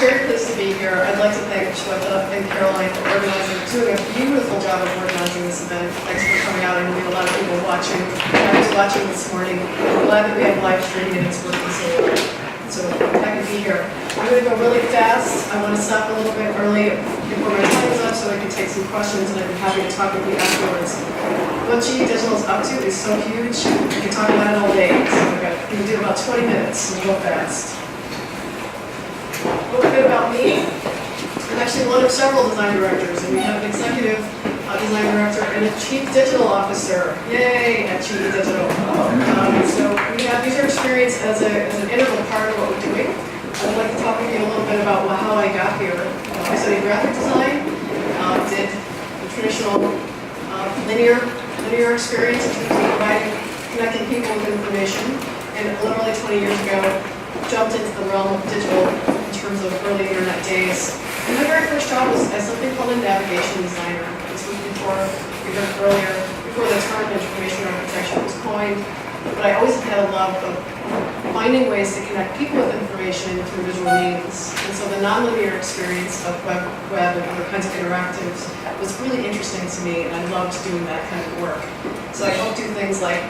very pleased to be here. I'd like to thank Shweta and Caroline for doing a beautiful job of organizing this event. Thanks for coming out. I know we have a lot of people watching. I was watching this morning. I'm glad that we have live streaming and it's working so well. So happy to be here. I'm going to go really fast. I want to stop a little bit early before my time is up so I can take some questions, and I'd be happy to talk with you afterwards. What GE Digital is up to is so huge, we can talk about it all day. So we can do about 20 minutes and go fast. A little bit about me. I'm actually one of several design directors, and we have an executive design director and a chief digital officer. Yay, at GE Digital. So we have user experience as an integral part of what we're doing. I'd like to talk with you a little bit about how I got here. I studied graphic design, did the traditional linear experience in terms of providing, connecting people with information, and literally 20 years ago, jumped into the realm of digital in terms of early internet days. And my very first job was as something called a navigation designer. This was before, we heard earlier, before the term information architecture was coined. But I always had a love of finding ways to connect people with information through visual means. And so the nonlinear experience of web and other kinds of interactives was really interesting to me, and I loved doing that kind of work. So I helped do things like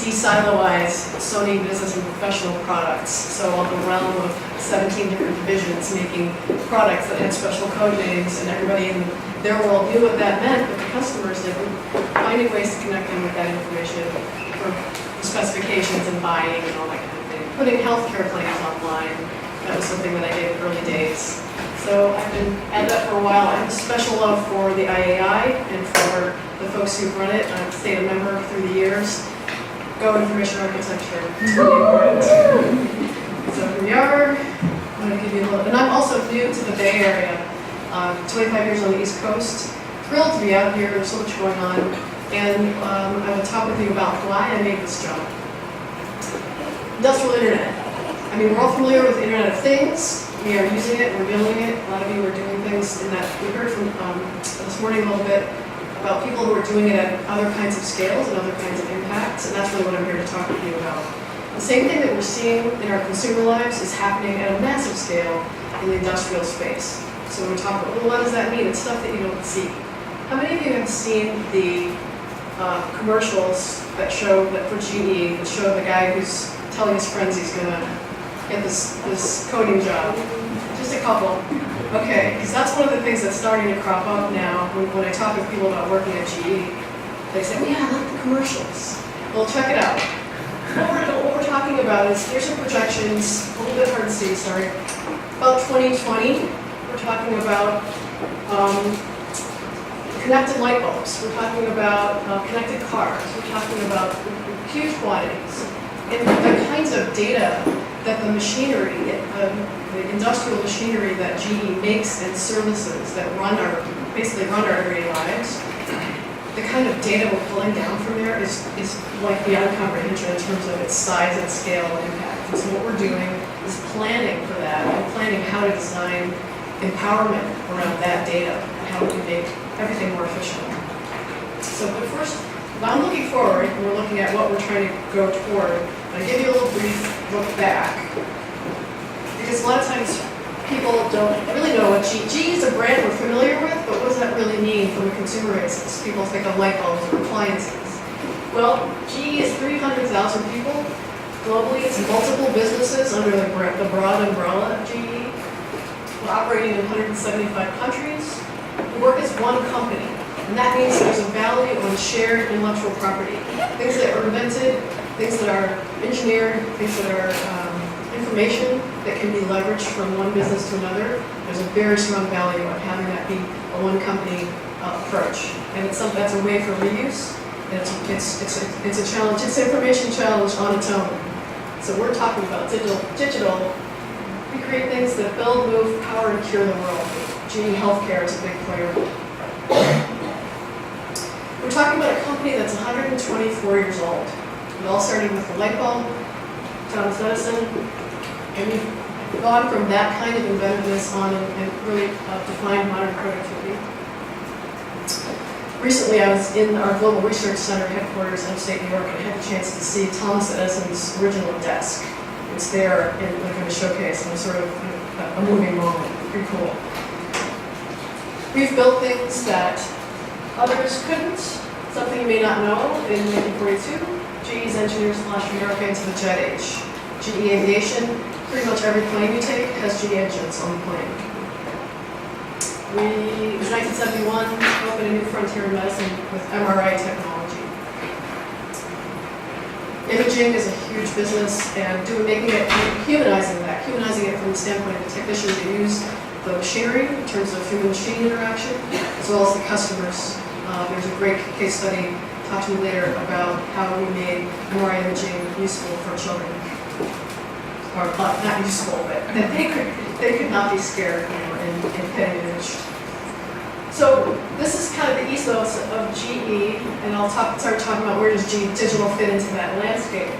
de-siloize Sony business and professional products. So on the realm of 17 different divisions making products that had special code names, and everybody in their world knew what that meant, but the customers didn't. Finding ways to connect them with that information for specifications and buying and all that kind of thing. Putting healthcare claims online, that was something that I did in early days. So I've been at that for a while. I have a special love for the IAI and for the folks who've run it. I've stayed a member through the years. Go information architecture, it's really important. So here we are. I'm going to give you a little, and I'm also new to the Bay Area. 25 years on the East Coast. Thrilled to be out here. There's so much going on. And I will talk with you about why I made this jump. Industrial Internet. I mean, we're all familiar with Internet of Things. We are using it, we're building it. A lot of you are doing things in that. We heard from this morning a little bit about people who are doing it at other kinds of scales and other kinds of impacts, and that's really what I'm here to talk with you about. The same thing that we're seeing in our consumer lives is happening at a massive scale in the industrial space. So we're talking about, well, what does that mean? It's stuff that you don't see. How many of you have seen the commercials that show, that for GE, that show the guy who's telling his friends he's going to get this coding job? Just a couple. Okay, because that's one of the things that's starting to crop up now when I talk with people about working at GE. They say, well, yeah, I like the commercials. Well, check it out. What we're talking about is, here's some projections, a little bit hard to see, sorry. About 2020, we're talking about connected light bulbs. We're talking about connected cars. We're talking about huge quantities. And the kinds of data that the machinery, the industrial machinery that GE makes and services that basically run our everyday lives, the kind of data we're pulling down from there is like beyond comprehension in terms of its size and scale and impact. And so what we're doing is planning for that, and planning how to design empowerment around that data and how we can make everything more efficient. So, but first, I'm looking forward, and we're looking at what we're trying to go toward. I'll give you a little brief look back, because a lot of times people don't really know what GE is a brand we're familiar with, but what does that really mean from a consumer basis? People think of light bulbs or appliances. Well, GE is 300,000 people globally. It's multiple businesses under the broad umbrella of GE. We're operating in 175 countries. We work as one company, and that means there's a value on shared intellectual property. Things that are invented, things that are engineered, things that are information that can be leveraged from one business to another. There's a very strong value on having that be a one company approach. And that's a way for reuse, and it's a challenge, it's an information challenge on its own. So we're talking about digital. We create things that build, move, power, and cure the world. GE Healthcare is a big player. We're talking about a company that's 124 years old. It all started with the light bulb, Thomas Edison, and we've gone from that kind of inventiveness on and really defined modern productivity. Recently, I was in our Global Research Center headquarters in upstate New York, and I had the chance to see Thomas Edison's original desk. it's there in like in a showcase and sort of a moving moment. Pretty cool. We've built things that others couldn't. Something you may not know, in 1942, GE's engineers launched America into the jet age. GE Aviation, pretty much every plane you take has GE engines on the plane. It was 1971, opened a new frontier in medicine with MRI technology. Imaging is a huge business, and humanizing it from the standpoint of the technicians who use the machinery in terms of human-machine interaction, as well as the customers. There's a great case study, talk to me later, about how we made MRI imaging useful for children. Or not useful, but that they could not be scared in getting imaged. So this is kind of the ethos of GE, and I'll start talking about where does GE Digital fit into that landscape.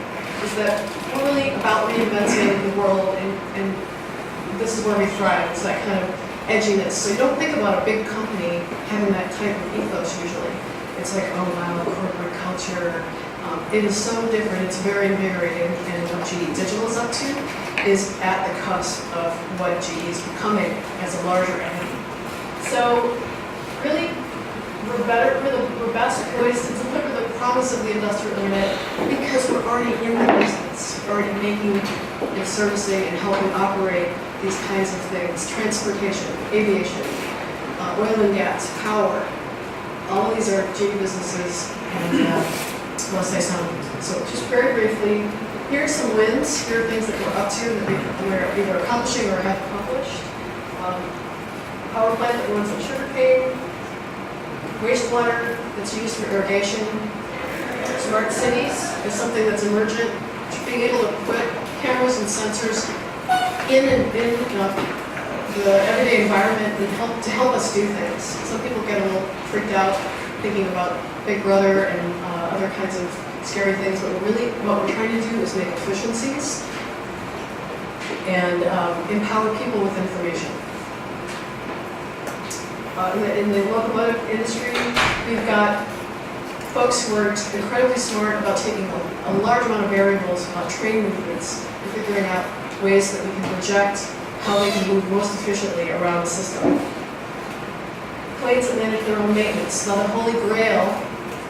Is that we're really about reinventing the world, and this is where we thrive. It's that kind of edginess. So you don't think about a big company having that type of ethos usually. It's like, oh wow, corporate culture. It is so different. It's very invigorating, and what GE Digital is up to is at the cusp of what GE is becoming as a larger entity. So really, we're best poised to deliver the promise of the industrial internet because we're already in the business. We're already making and servicing and helping operate these kinds of things: transportation, aviation, oil and gas, power. All of these are GE businesses, and I'll say some. So just very briefly, here are some wins. Here are things that we're up to that we're either accomplishing or have accomplished. Power plant that runs on sugarcane, wastewater that's used for irrigation. Smart cities is something that's emergent. Being able to put cameras and sensors in the everyday environment and to help us do things. Some people get a little freaked out thinking about Big Brother and other kinds of scary things, but what we're trying to do is make efficiencies and empower people with information. In the locomotive industry, we've got folks who are incredibly smart about taking a large amount of variables about train movements and figuring out ways that we can project how they can move most efficiently around the system. Planes that manage their own maintenance. Now, the holy grail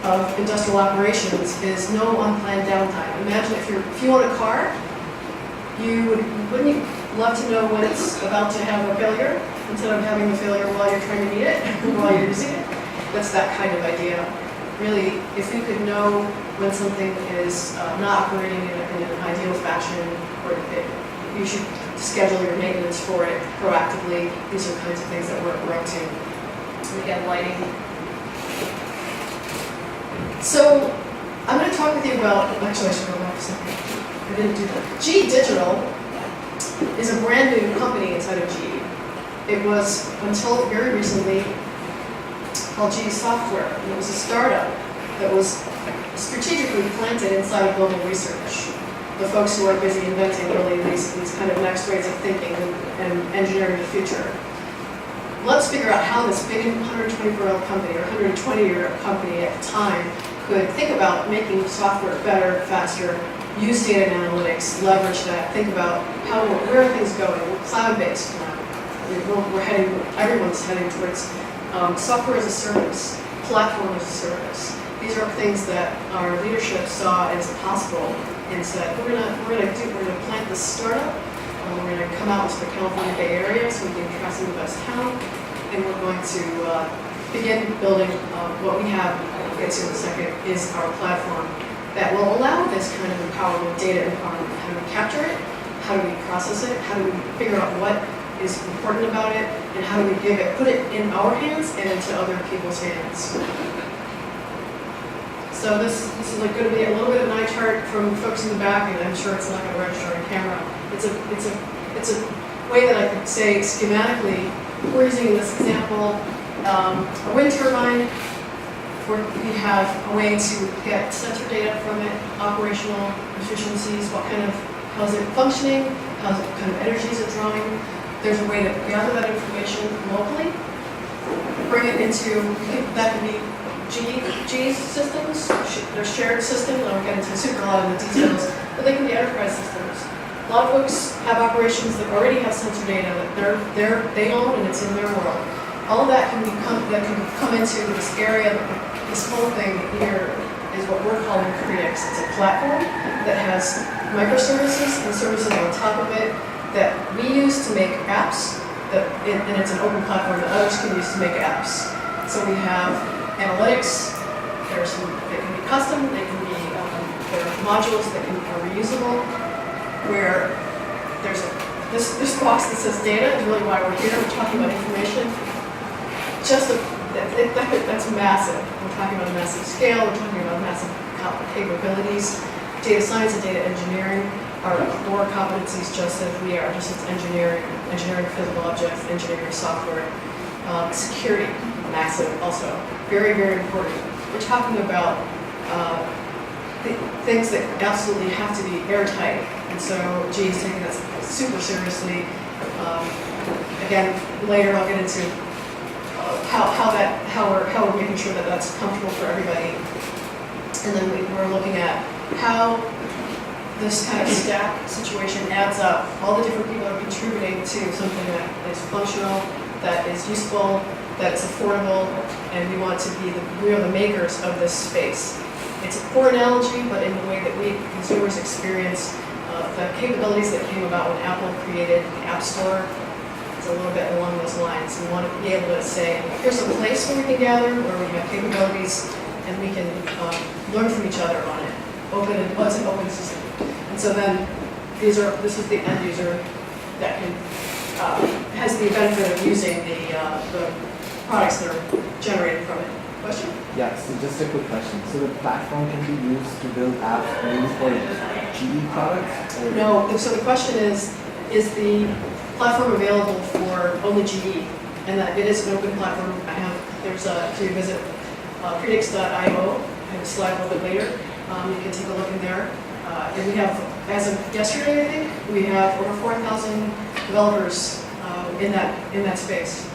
of industrial operations is no unplanned downtime. Imagine if you own a car, wouldn't you love to know when it's about to have a failure instead of having the failure while you're trying to meet it, while you're using it? That's that kind of idea. Really, if you could know when something is not operating in an ideal fashion, or you should schedule your maintenance for it proactively. These are kinds of things that we're up to. And again, lighting. So I'm going to talk with you about, actually I should go back a second. I didn't do that. GE Digital is a brand new company inside of GE. It was, until very recently, called GE Software. And it was a startup that was strategically planted inside of global research. The folks who are busy inventing really these kind of next ways of thinking and engineering the future. Let's figure out how this big 124-year-old company or 120-year-old company at the time could think about making software better, faster, use data and analytics, leverage that, think about where are things going. We're cloud-based now. Everyone's heading towards software as a service, platform as a service. These are things that our leadership saw as possible and said, we're gonna plant this startup. We're going to come out into the California Bay Area so we can attract the best talent, and we're going to begin building what we have, I'll get to in a second, is our platform that will allow this kind of empowerment, data empowerment. How do we capture it? How do we process it? How do we figure out what is important about it? And how do we put it in our hands and into other people's hands? So this is going to be a little bit of an eye chart from folks in the back, and I'm sure it's not going to register on camera. It's a way that I could say schematically. We're using this example, a wind turbine, where we have a way to get sensor data from it, operational efficiencies, how is it functioning, what kind of energy is it drawing. There's a way to gather that information locally, bring it into, that could be GE systems, they're shared systems. I won't get into a lot of the details, but they can be enterprise systems. A lot of folks have operations that already have sensor data that they own and it's in their world. All of that can come into this area. This whole thing here is what we're calling Predix. It's a platform that has microservices and services on top of it that we use to make apps, and it's an open platform that others can use to make apps. So we have analytics. They can be custom. They can be there are modules that are reusable. Where there's this box that says data is really why we're here. We're talking about information. That's massive. We're talking about a massive scale. We're talking about massive capabilities. Data science and data engineering are core competencies, just as we are, just as engineering physical objects, engineering software. Security, massive also. Very, very important. We're talking about things that absolutely have to be airtight. And so GE is taking that super seriously. Again, later I'll get into how we're making sure that that's comfortable for everybody. And then we're looking at how this kind of stack situation adds up. All the different people are contributing to something that is functional, that is useful, that is affordable, and we want to be we are the makers of this space. It's a poor analogy, but in the way that we consumers experience the capabilities that came about when Apple created the App Store. It's a little bit along those lines. We want to be able to say, here's a place where we can gather, where we have capabilities, and we can learn from each other on it. It's an open system. And so then this is the end user that has the benefit of using the products that are generated from it. Question? Yeah, so just a quick question. So the platform can be used to build apps only for GE products? Or? No, so the question is the platform available for only GE? And that it is an open platform. If you visit predix.io, I have a slide a little bit later, you can take a look in there. And we have, as of yesterday, I think, we have over 4,000 developers in that space.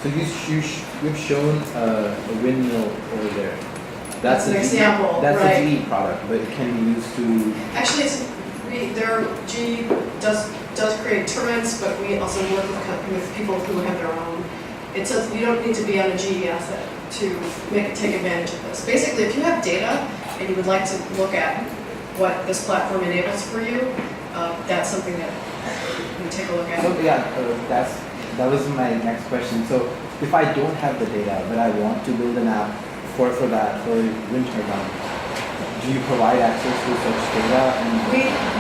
So you've shown a windmill over there. That's an example. That's right. a GE product, but it can be used to. Actually, GE does create turbines, but we also work with people who have their own. It says you don't need to be on a GE asset to take advantage of this. Basically, if you have data and you would like to look at what this platform enables for you, that's something that you take a look at. So yeah, that was my next question. So if I don't have the data, but I want to build an app for wind turbine, do you provide access to such data?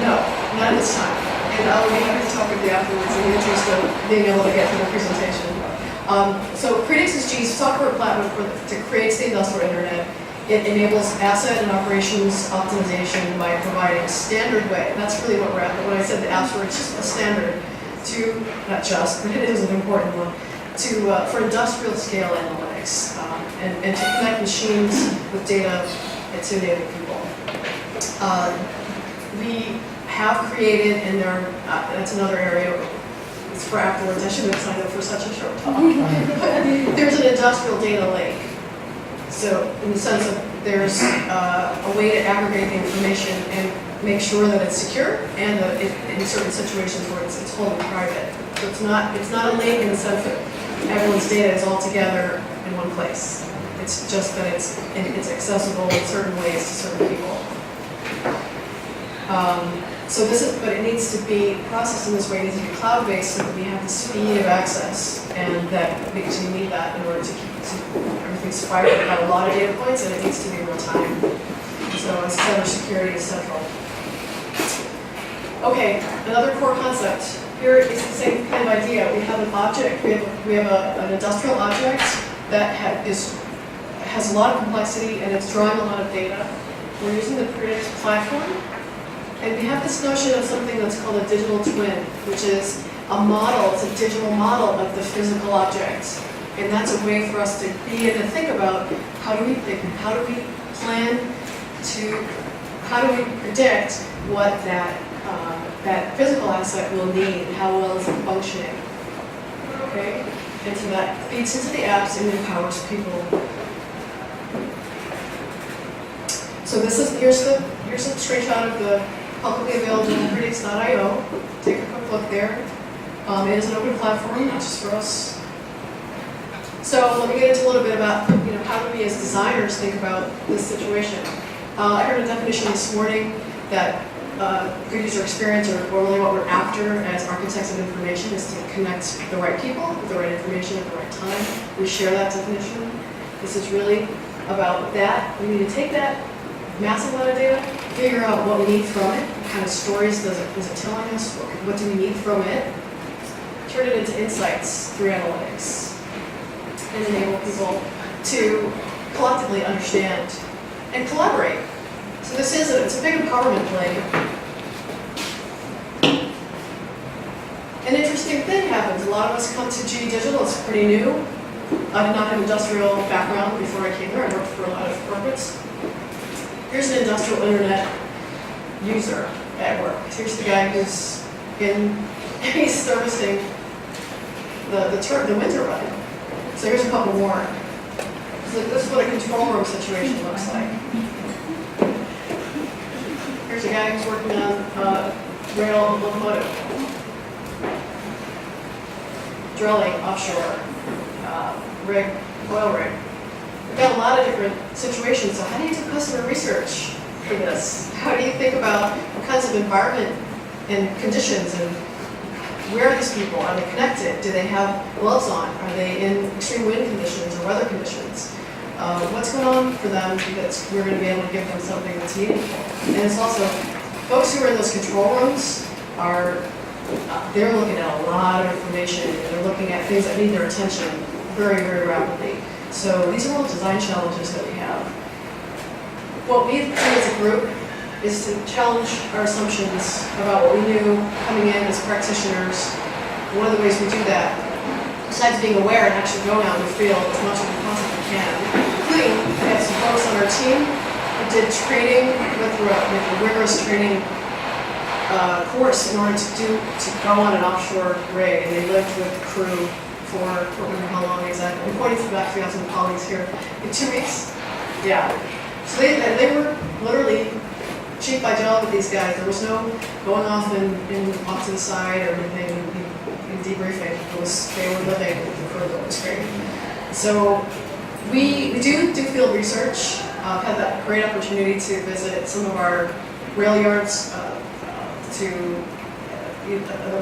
No, not at this time. And I'll be happy to talk with you afterwards in the interest of being able to get to the presentation. So Predix is GE's software platform to create the industrial internet. It enables asset and operations optimization by providing a standard way. That's really what we're at. But when I said the apps were just a standard to, not just, but it is an important one, for industrial scale analytics and to connect machines with data to enable people. We have created, and that's another area, it's for afterwards, I should have signed up for such a short talk. There's an industrial data lake. So in the sense of there's a way to aggregate the information and make sure that it's secure and that in certain situations where it's wholly private. So it's not a lake in the sense that everyone's data is all together in one place. It's just that it's accessible in certain ways to certain people. But it needs to be processed in this way. It needs to be cloud-based so that we have the speed of access, and that because you need that in order to keep everything fired. We've got a lot of data points, and it needs to be real time. So as cybersecurity is central. Okay, another core concept. Here is the same kind of idea. We have an object. We have an industrial object that has a lot of complexity, and it's drawing a lot of data. We're using the Predix platform. And we have this notion of something that's called a digital twin, which is a model, it's a digital model of the physical object. And that's a way for us to be and to think about how do we predict what that physical asset will need, how well is it functioning. Okay? And so that feeds into the apps and empowers people. So here's a screenshot of publicly available on critics.io. Take a quick look there. It is an open platform, not just for us. So let me get into a little bit about how do we as designers think about this situation. I heard a definition this morning that good user experience, or really what we're after as architects of information, is to connect the right people with the right information at the right time. We share that definition. This is really about that. We need to take that massive amount of data, figure out what we need from it, what kind of stories is it telling us, what do we need from it, turn it into insights through analytics, and enable people to collectively understand and collaborate. So this is it's a big empowerment play. An interesting thing happens. A lot of us come to GE Digital. It's pretty new. I did not have an industrial background before I came here. I worked for a lot of corporates. Here's an industrial internet user at work. Here's the guy who's he's servicing the winter run. So here's a couple more. So this is what a control room situation looks like. Here's a guy who's working on rail locomotive. Drilling offshore, oil rig. We've got a lot of different situations. So how do you do customer research for this? How do you think about what kinds of environment and conditions, and where are these people? Are they connected? Do they have gloves on? Are they in extreme wind conditions or weather conditions? What's going on for them that we're going to be able to give them something that's meaningful? And it's also, folks who are in those control rooms they're looking at a lot of information, and they're looking at things that need their attention very, very rapidly. So these are all design challenges that we have. What we do as a group is to challenge our assumptions about what we knew coming in as practitioners. One of the ways we do that, besides being aware and actually going out in the field as much as we possibly can, including we have some folks on our team who did training with a rigorous training course in order to go on an offshore rig, and they lived with the crew for I don't remember how long exactly. I'm pointing back to some colleagues here. In 2 weeks? Yeah. So they were literally cheek by jowl with these guys. There was no going off and off to the side or anything in debriefing. They were living with the crew. That was great. So we do field research. I've had that great opportunity to visit some of our rail yards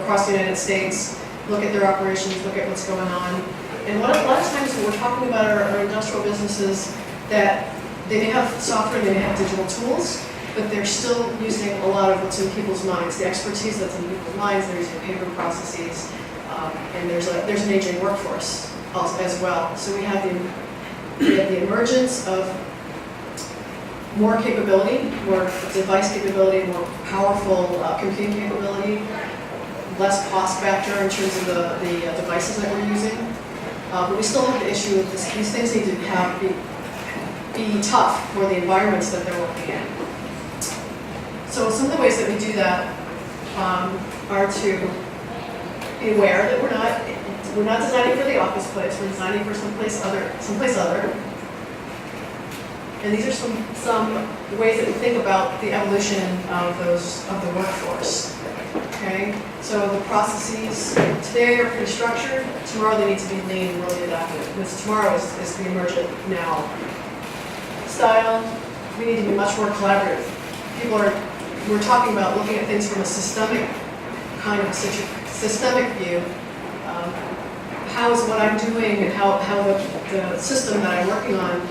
across the United States, look at their operations, look at what's going on. And a lot of times when we're talking about our industrial businesses, that they may have software, they may have digital tools, but they're still using a lot of what's in people's minds, the expertise that's in people's minds. They're using paper processes, and there's an aging workforce as well. So we have the emergence of more capability, more device capability, more powerful computing capability, less cost factor in terms of the devices that we're using. But we still have the issue of these things need to be tough for the environments that they're working in. So some of the ways that we do that are to be aware that we're not designing for the office place, we're designing for someplace other. And these are some ways that we think about the evolution of the workforce. Okay, so the processes today are pretty structured. Tomorrow they need to be lean and really adaptive. Because tomorrow is the emergent now style. We need to be much more collaborative. We're talking about looking at things from a systemic kind of systemic view. How is what I'm doing and how the system that I'm working on,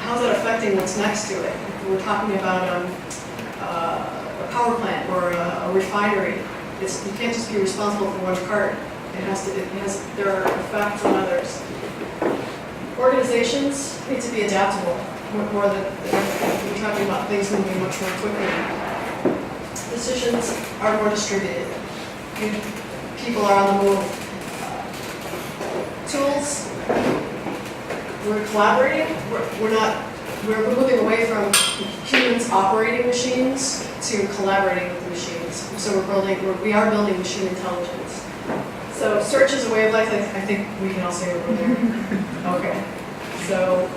how's that affecting what's next to it? If we're talking about a power plant or a refinery, you can't just be responsible for one part. There are effects on others. Organizations need to be adaptable more than we're talking about things moving much more quickly. Decisions are more distributed. People are on the move. Tools, we're collaborating. We're moving away from humans operating machines to collaborating with the machines. So we are building machine intelligence. So search is a way of life. I think we can all say we're there. Okay. So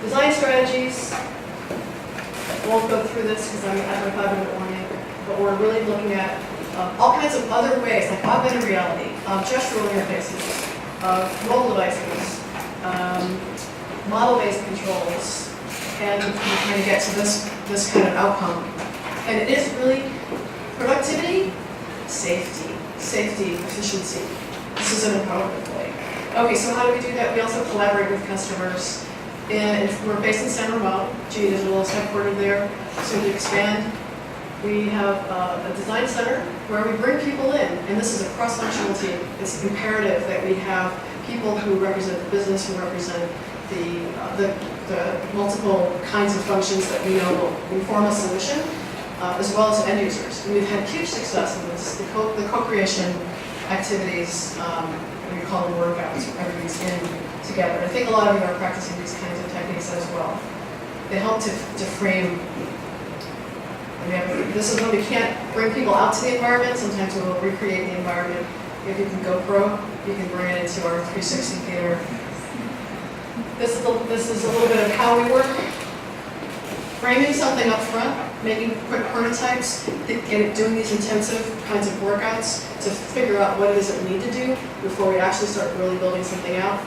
design strategies. I won't go through this because I'm at my 5-minute warning. But we're really looking at all kinds of other ways, like augmented reality, gestural interfaces, mobile devices, model-based controls, and we're trying to get to this kind of outcome. And it is really productivity, safety, efficiency. This is an empowerment play. Okay, so how do we do that? We also collaborate with customers. And we're based in San Ramon. GE Digital is headquartered there. So to expand, we have a design center where we bring people in. And this is a cross-functional team. It's imperative that we have people who represent the business, who represent the multiple kinds of functions that we know will inform a solution, as well as end users. And we've had huge success in this. The co-creation activities, we call them workouts, where everybody's in together. I think a lot of you are practicing these kinds of techniques as well. They help to frame. This is when we can't bring people out to the environment. Sometimes we'll recreate the environment. If you can GoPro, you can bring it into our 360 theater. This is a little bit of how we work. Framing something up front, making quick prototypes, doing these intensive kinds of workouts to figure out what it is that we need to do before we actually start really building something out.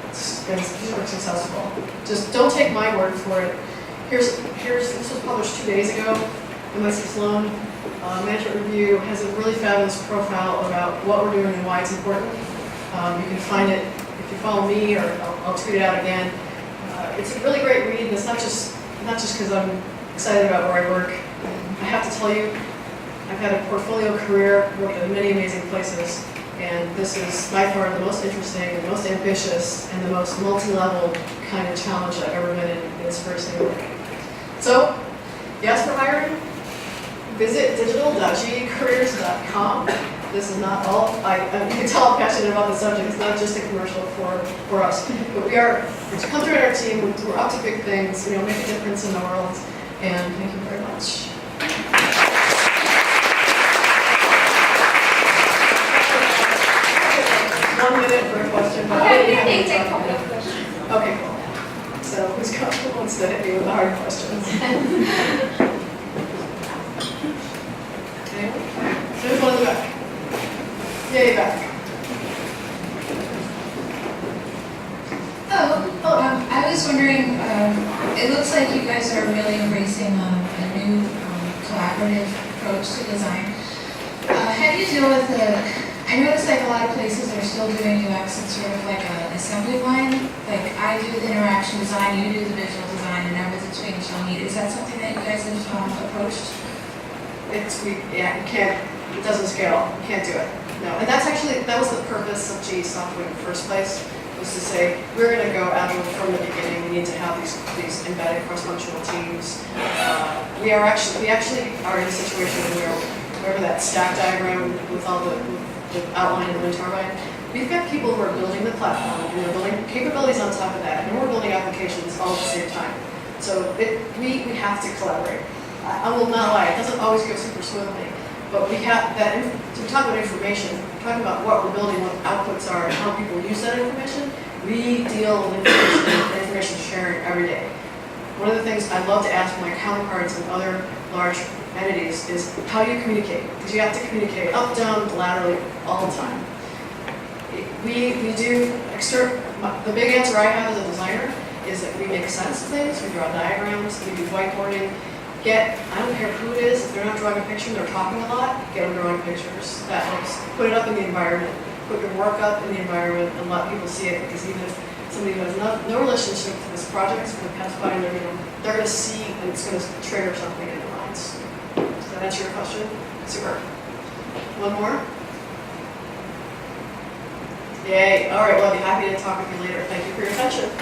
It's been super successful. Just don't take my word for it. This was published 2 days ago. MIT Sloan Management Review has a really fabulous profile about what we're doing and why it's important. You can find it if you follow me, or I'll tweet it out again. It's a really great read, and it's not just because I'm excited about where I work. I have to tell you, I've had a portfolio career, worked at many amazing places, and this is by far the most interesting, the most ambitious, and the most multi-level kind of challenge I've ever been in this first day. So, yes, we're hiring. Visit digital.gecareers.com. This is not all, you can tell I'm passionate about the subject. It's not just a commercial for us. But it's come through our team. We're up to big things, make a difference in the world. And thank you very much. 1 minute for a question. Okay, take a couple of questions. Okay, cool. So who wants to hit me with the hard questions? Anyone? There's one in the back. Yay, back. I was wondering, it looks like you guys are really embracing a new collaborative approach to design. How do you deal with I notice like a lot of places are still doing UX in sort of like an assembly line. Like I do the interaction design, you do the visual design, and everything between shall meet. Is that something that you guys have approached? It doesn't scale. You can't do it. No, and that was the purpose of GE software in the first place, was to say, we're going to go agile from the beginning. We need to have these embedded cross-functional teams. We actually are in a situation where, wherever that stack diagram with all the outline of the wind turbine, we've got people who are building the platform, and we're building capabilities on top of that, and we're building applications all at the same time. So we have to collaborate. I will not lie, it doesn't always go super smoothly. But we have that, so we talk about information, we're talking about what we're building, what outputs are, and how people use that information. We deal with information sharing every day. One of the things I love to ask my counterparts and other large entities is, how do you communicate? Because you have to communicate up, down, laterally, all the time. We do, the big answer I have as a designer is that we make sense of things, we draw diagrams, we do whiteboarding. I don't care who it is, if they're not drawing a picture, they're talking a lot, get them drawing pictures. That helps. Put it up in the environment. Put your work up in the environment and let people see it, because even if somebody who has no relationship to this project is going to pass by and they're going to see, and it's going to trigger something in their minds. Does that answer your question? Super. One more? Yay. All right, well, I'll be happy to talk with you later. Thank you for your attention.